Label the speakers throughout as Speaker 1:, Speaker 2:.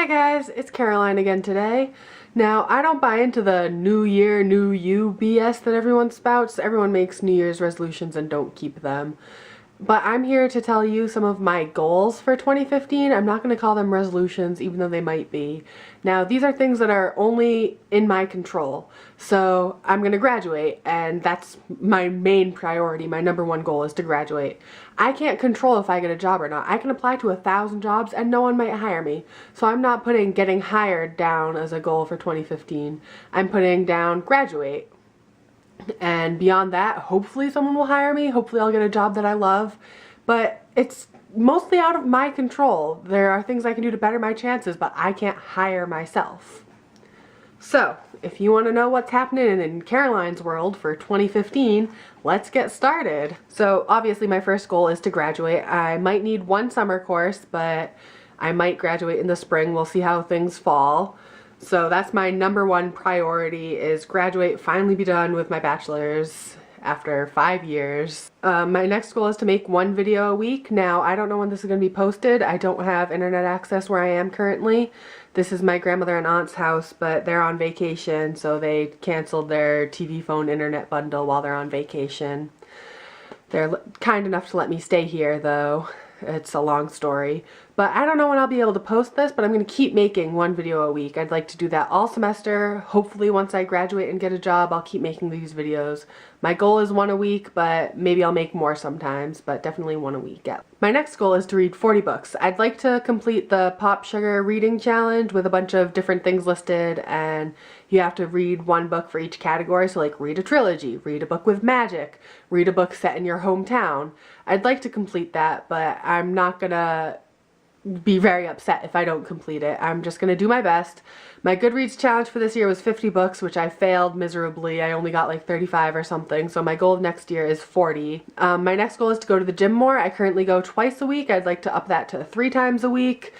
Speaker 1: Hi guys, it's Caroline again today. Now, I don't buy into the new year, new you BS that everyone spouts. Everyone makes New Year's resolutions and don't keep them. But I'm here to tell you some of my goals for 2015. I'm not going to call them resolutions, even though they might be. Now, these are things that are only in my control. So I'm going to graduate, and that's my main priority. My number one goal is to graduate. I can't control if I get a job or not. I can apply to 1,000 jobs and no one might hire me. So I'm not putting getting hired down as a goal for 2015. I'm putting down graduate. And beyond that, hopefully someone will hire me. Hopefully I'll get a job that I love. But it's mostly out of my control. There are things I can do to better my chances, but I can't hire myself. So, if you want to know what's happening in Caroline's world for 2015, let's get started. So, obviously my first goal is to graduate. I might need one summer course, but I might graduate in the spring. We'll see how things fall. So that's my number one priority, is graduate, finally be done with my bachelor's after 5 years. My next goal is to make one video a week. Now, I don't know when this is going to be posted. I don't have internet access where I am currently. This is my grandmother and aunt's house, but they're on vacation, so they canceled their TV, phone, internet bundle while they're on vacation. They're kind enough to let me stay here, though. It's a long story. But I don't know when I'll be able to post this, but I'm going to keep making one video a week. I'd like to do that all semester. Hopefully once I graduate and get a job, I'll keep making these videos. My goal is one a week, but maybe I'll make more sometimes, but definitely one a week. Yeah. My next goal is to read 40 books. I'd like to complete the Pop Sugar reading challenge with a bunch of different things listed, and you have to read one book for each category. So like read a trilogy, read a book with magic, read a book set in your hometown. I'd like to complete that, but I'm not gonna be very upset if I don't complete it. I'm just gonna do my best. My Goodreads challenge for this year was 50 books, which I failed miserably. I only got like 35 or something, so my goal next year is 40. My next goal is to go to the gym more. I currently go twice a week. I'd like to up that to 3 times a week.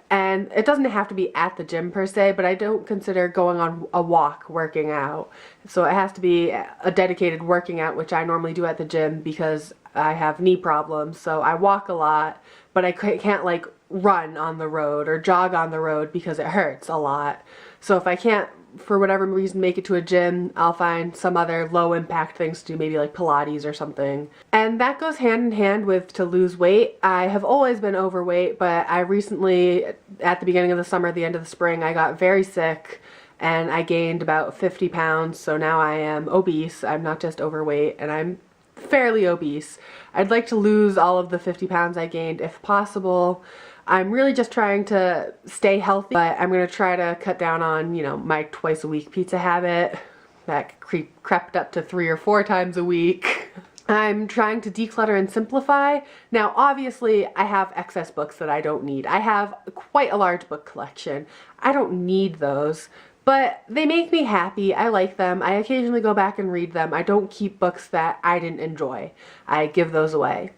Speaker 1: And it doesn't have to be at the gym per se, but I don't consider going on a walk working out. So it has to be a dedicated working out, which I normally do at the gym because I have knee problems. So I walk a lot, but I can't like run on the road or jog on the road because it hurts a lot. So if I can't, for whatever reason, make it to a gym, I'll find some other low impact things to do, maybe like Pilates or something. And that goes hand in hand with to lose weight. I have always been overweight, but I recently, at the beginning of the summer, the end of the spring, I got very sick and I gained about 50 pounds. So now I am obese. I'm not just overweight, and I'm fairly obese. I'd like to lose all of the 50 pounds I gained if possible. I'm really just trying to stay healthy, but I'm going to try to cut down on, my twice a week pizza habit. That crept up to 3 or 4 times a week. I'm trying to declutter and simplify. Now, obviously, I have excess books that I don't need. I have quite a large book collection. I don't need those, but they make me happy. I like them. I occasionally go back and read them. I don't keep books that I didn't enjoy. I give those away.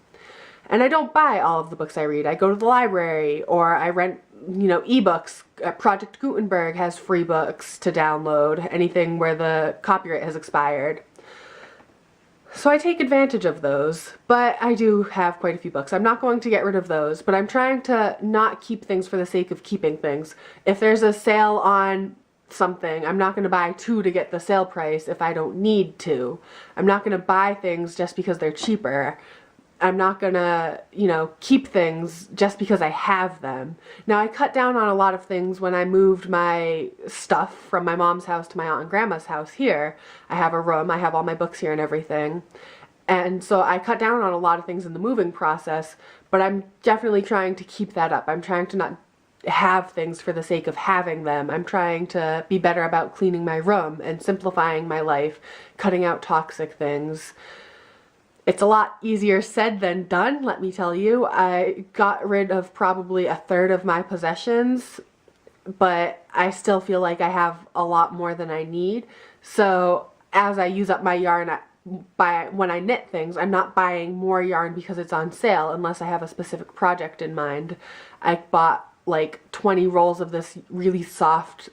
Speaker 1: And I don't buy all of the books I read. I go to the library, or I rent, ebooks. Project Gutenberg has free books to download, anything where the copyright has expired. So I take advantage of those, but I do have quite a few books. I'm not going to get rid of those, but I'm trying to not keep things for the sake of keeping things. If there's a sale on something, I'm not going to buy 2 to get the sale price if I don't need to. I'm not going to buy things just because they're cheaper. I'm not gonna, keep things just because I have them. Now, I cut down on a lot of things when I moved my stuff from my mom's house to my aunt and grandma's house here. I have a room, I have all my books here and everything. And so I cut down on a lot of things in the moving process, but I'm definitely trying to keep that up. I'm trying to not have things for the sake of having them. I'm trying to be better about cleaning my room and simplifying my life, cutting out toxic things. It's a lot easier said than done, let me tell you. I got rid of probably 1/3 of my possessions, but I still feel like I have a lot more than I need. So as I use up my yarn when I knit things, I'm not buying more yarn because it's on sale unless I have a specific project in mind. I bought like 20 rolls of this really soft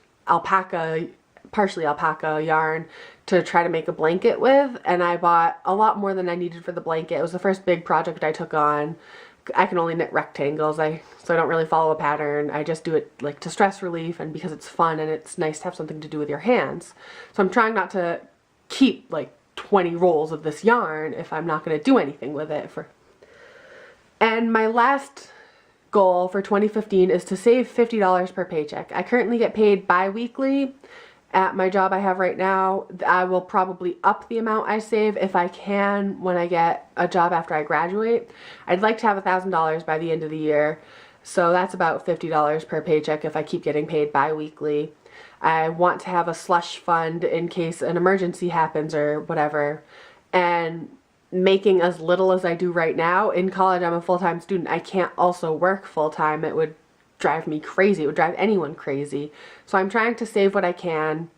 Speaker 1: partially alpaca yarn to try to make a blanket with, and I bought a lot more than I needed for the blanket. It was the first big project I took on, I can only knit rectangles, so I don't really follow a pattern. I just do it like to stress relief and because it's fun and it's nice to have something to do with your hands. So I'm trying not to keep like 20 rolls of this yarn if I'm not going to do anything with it. And my last goal for 2015 is to save $50 per paycheck. I currently get paid bi-weekly at my job I have right now. I will probably up the amount I save if I can when I get a job after I graduate. I'd like to have $1,000 by the end of the year, so that's about $50 per paycheck if I keep getting paid bi-weekly. I want to have a slush fund in case an emergency happens or whatever, and making as little as I do right now. In college, I'm a full-time student. I can't also work full-time. It would drive me crazy. It would drive anyone crazy. So I'm trying to save what I can,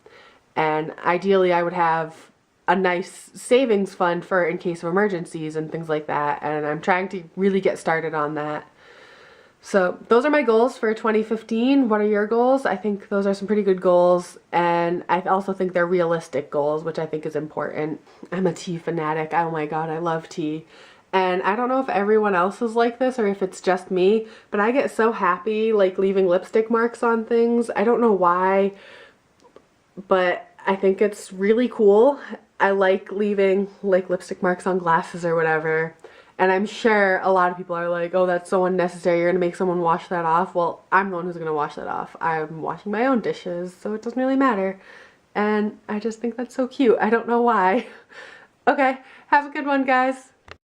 Speaker 1: and ideally I would have a nice savings fund for in case of emergencies and things like that, and I'm trying to really get started on that. So those are my goals for 2015. What are your goals? I think those are some pretty good goals, and I also think they're realistic goals, which I think is important. I'm a tea fanatic. Oh my god, I love tea. And I don't know if everyone else is like this or if it's just me, but I get so happy like leaving lipstick marks on things. I don't know why, but I think it's really cool. I like leaving like lipstick marks on glasses or whatever. And I'm sure a lot of people are like, oh, that's so unnecessary, you're gonna make someone wash that off. Well, I'm the one who's gonna wash that off. I'm washing my own dishes, so it doesn't really matter. And I just think that's so cute. I don't know why. Okay, have a good one, guys.